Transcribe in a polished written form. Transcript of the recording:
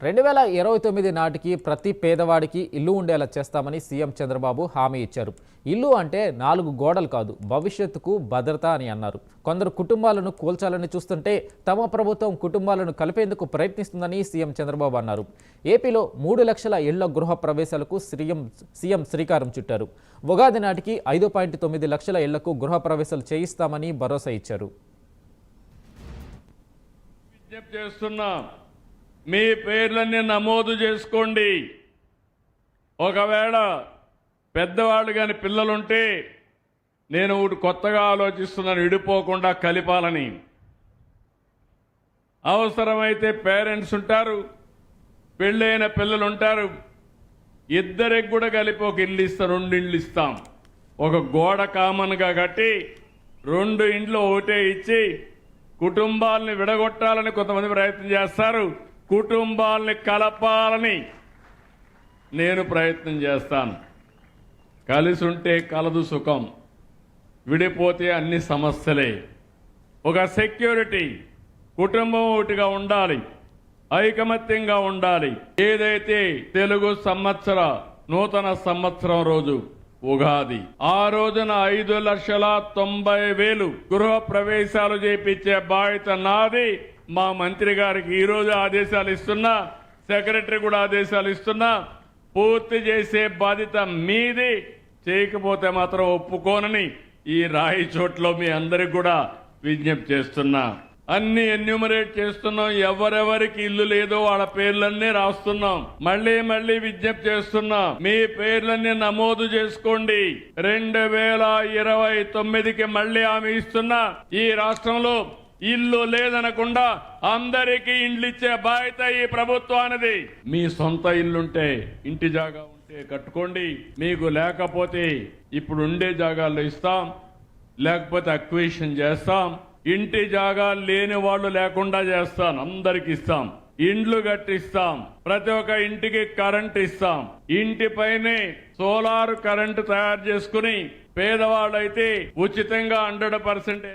2029 నాటికి ప్రతి పేదవాడికి ఇల్లు ఉండేలా చేస్తామని సీఎం చంద్రబాబు హామీ ఇచ్చారు. ఇల్లు అంటే 4 గోడలు కాదు, భవిష్యత్తుకు భద్రత అని అన్నారు. కొందరు కుటుంబాలను కూల్చాలని చూస్తుంటే తమ ప్రభుత్వం కుటుంబాలను కలిపేందుకు ప్రయత్నిస్తుందని సీఎం చంద్రబాబు అన్నారు. ఏపీలో 3 లక్షల ఇళ్ల గృహ ప్రవేశాలకు సీఎం శ్రీకారం చుట్టారు. ఉగాది నాటికి 5.9 లక్షల ఇళ్లకు గృహ ప్రవేశాలు చేయిస్తామని భరోసా ఇచ్చారు. మీ పేర్లన్నీ నమోదు చేసుకోండి. ఒకవేళ పెద్దవాళ్ళు కానీ పిల్లలుంటే నేను ఒకటి కొత్తగా ఆలోచిస్తున్నాను, విడిపోకుండా కలిపాలని. అవసరమైతే పేరెంట్స్ ఉంటారు, పెళ్ళైన పిల్లలు ఉంటారు, ఇద్దరికి కూడా కలిపి ఒక ఇల్లు ఇస్తాం, 2 ఇండ్లు ఇస్తాం. ఒక గోడ కామన్గా కట్టి 2 ఇండ్లు ఒకటే ఇచ్చి కుటుంబాలని విడగొట్టాలని కొంతమంది ప్రయత్నం చేస్తారు. కుటుంబాలని కలపాలని నేను ప్రయత్నం చేస్తాను. కలిసి ఉంటే కలదు సుఖం, విడిపోతే అన్ని సమస్యలే. ఒక సెక్యూరిటీ, కుటుంబం ఒకటిగా ఉండాలి, ఐకమత్యంగా ఉండాలి. ఏదైతే తెలుగు సంవత్సర నూతన సంవత్సరం రోజు ఉగాది, ఆ రోజున 5,90,000 గృహ ప్రవేశాలు చేయించే బాధ్యత నాది. మా మంత్రి గారికి ఈ రోజు ఆదేశాలు ఇస్తున్నా, సెక్రటరీ కూడా ఆదేశాలు ఇస్తున్నా. పూర్తి చేసే బాధ్యత మీది. చేయకపోతే మాత్రం ఒప్పుకోనని ఈ రాయి చోట్లో మీ అందరికి కూడా విజ్ఞప్తి చేస్తున్నా. అన్ని ఎన్యూమరేట్ చేస్తున్నాం. ఎవరెవరికి ఇల్లు లేదో వాళ్ళ పేర్లన్నీ రాస్తున్నాం. మళ్ళీ విజ్ఞప్తి చేస్తున్నాం, మీ పేర్లన్నీ నమోదు చేసుకోండి. 2029కి మళ్ళీ హామీ ఇస్తున్నా, ఈ రాష్ట్రంలో ఇల్లు లేదనకుండా అందరికీ ఇండ్లు ఇచ్చే బాధ్యత ఈ ప్రభుత్వానిది. మీ సొంత ఇల్లుంటే, ఇంటి జాగా ఉంటే కట్టుకోండి. మీకు లేకపోతే ఇప్పుడు ఉండే జాగాల్లో ఇస్తాం, లేకపోతే అక్విజిషన్ చేస్తాం. ఇంటి జాగా లేని వాళ్ళు లేకుండా చేస్తాం, అందరికి ఇస్తాం. ఇండ్లు కట్టిస్తాం, ప్రతి ఒక్క ఇంటికి కరెంట్ ఇస్తాం. ఇంటిపైనే సోలార్ కరెంటు తయారు చేసుకుని పేదవాళ్ళైతే ఉచితంగా 100%